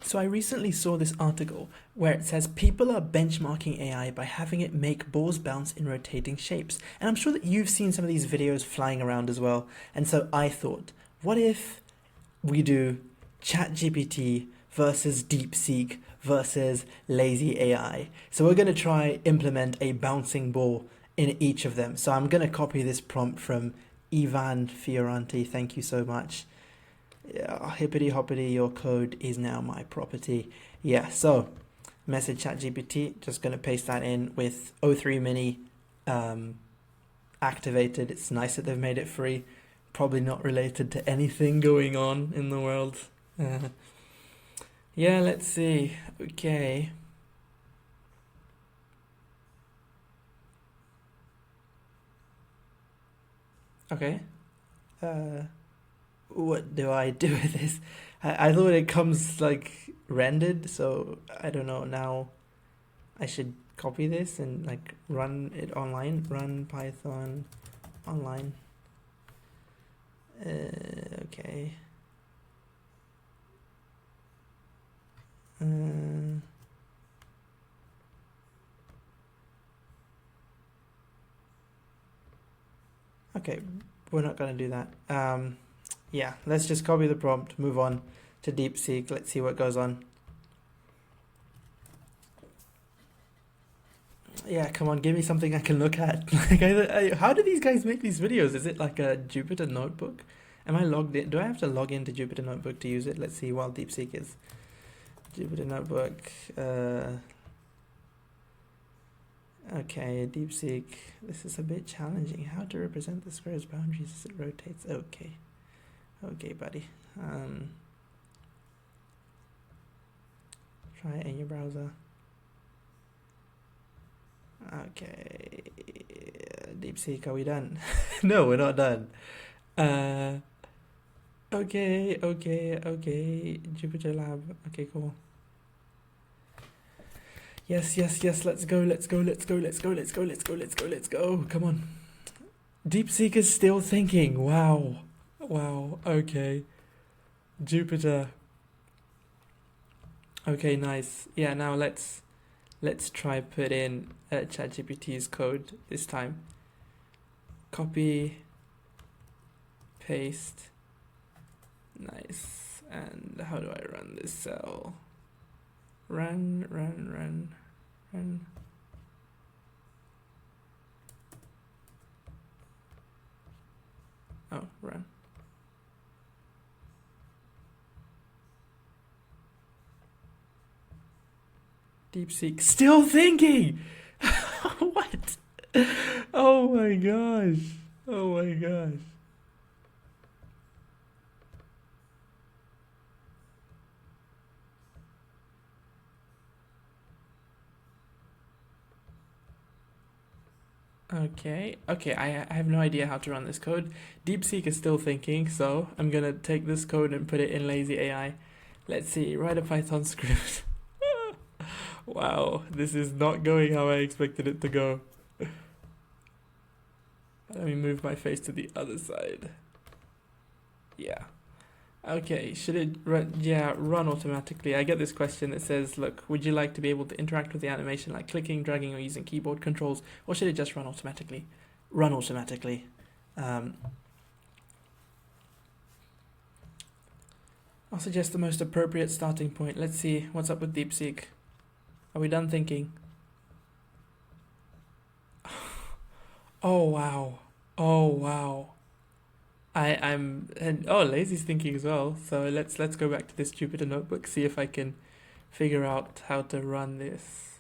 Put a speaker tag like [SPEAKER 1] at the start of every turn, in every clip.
[SPEAKER 1] So I recently saw this article where it says people are benchmarking AI by having it make balls bounce in rotating shapes. And I'm sure that you've seen some of these videos flying around as well. And so I thought, what if we do ChatGPT versus DeepSeek versus lazy AI? So we're going to try implement a bouncing ball in each of them. So I'm going to copy this prompt from Ivan Fioranti. Thank you so much. Yeah, hippity hoppity, your code is now my property. Yeah, so message ChatGPT, just gonna paste that in with o3-mini activated. It's nice that they've made it free. Probably not related to anything going on in the world. Yeah, let's see. Okay. Okay. What do I do with this? I thought it comes like rendered, so I don't know. Now I should copy this and like run it online. Run Python online. Okay. Okay, we're not gonna do that. Yeah, let's just copy the prompt, move on to DeepSeek. Let's see what goes on. Yeah, come on, give me something I can look at. Like, how do these guys make these videos? Is it like a Jupyter Notebook? Am I logged in? Do I have to log into Jupyter Notebook to use it? Let's see while DeepSeek is. Jupyter Notebook. Okay, DeepSeek. This is a bit challenging. How to represent the square's boundaries as it rotates. Okay. Okay, buddy. Try it in your browser. Okay. DeepSeek, are we done? No, we're not done. Okay. Jupyter Lab. Okay, cool. Yes. Let's go. Come on. DeepSeek is still thinking. Wow. Okay. Jupyter. Okay, nice. Yeah, now let's try put in ChatGPT's code this time. Copy, paste. Nice. And how do I run this cell? Run. Oh, run. DeepSeek still thinking. What? Oh my gosh. Okay, I have no idea how to run this code. DeepSeek is still thinking, so I'm gonna take this code and put it in lazy AI. Let's see, write a Python script. Wow, this is not going how I expected it to go. Let me move my face to the other side. Yeah. Okay, should it run? Yeah, run automatically. I get this question that says, look, would you like to be able to interact with the animation like clicking, dragging, or using keyboard controls, or should it just run automatically? Run automatically. I'll suggest the most appropriate starting point. Let's see what's up with DeepSeek. Are we done thinking? Oh wow. I'm Lazy's thinking as well. So let's go back to this Jupyter notebook, see if I can figure out how to run this.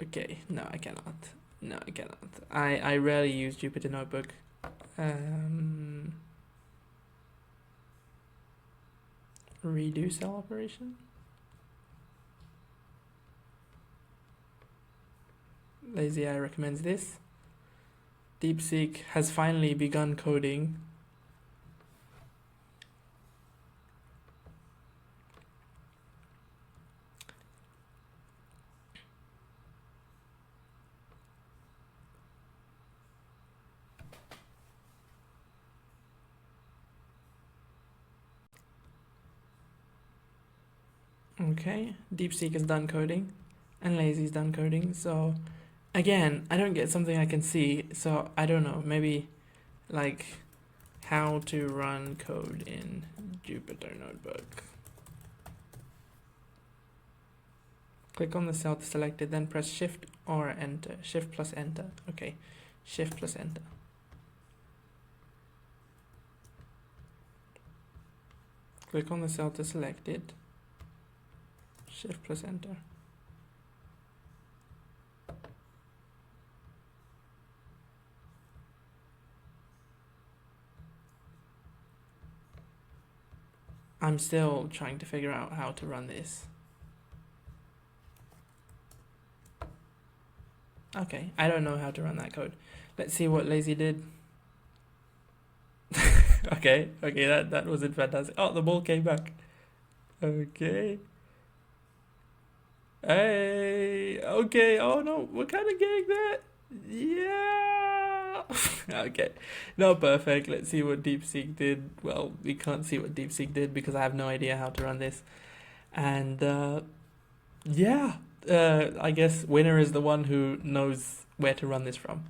[SPEAKER 1] Okay, no, I cannot. I rarely use Jupyter notebook. Redo cell operation. Lazy AI recommends this. DeepSeek has finally begun coding. Okay, Deepseek is done coding and Lazy's done coding. So again, I don't get something I can see. So I don't know, maybe like how to run code in Jupyter Notebook. Click on the cell selected, then press Shift or Enter. Shift plus Enter. Okay, Shift plus Enter. Click on the cell to select it. Shift plus Enter. I'm still trying to figure out how to run this. Okay, I don't know how to run that code. Let's see what Lazy did. Okay, that wasn't fantastic. Oh, the ball came back. Okay. Hey, okay. Oh no, we're kind of getting there. Yeah. Okay, not perfect. Let's see what DeepSeek did. Well, we can't see what DeepSeek did because I have no idea how to run this. And yeah, I guess winner is the one who knows where to run this from.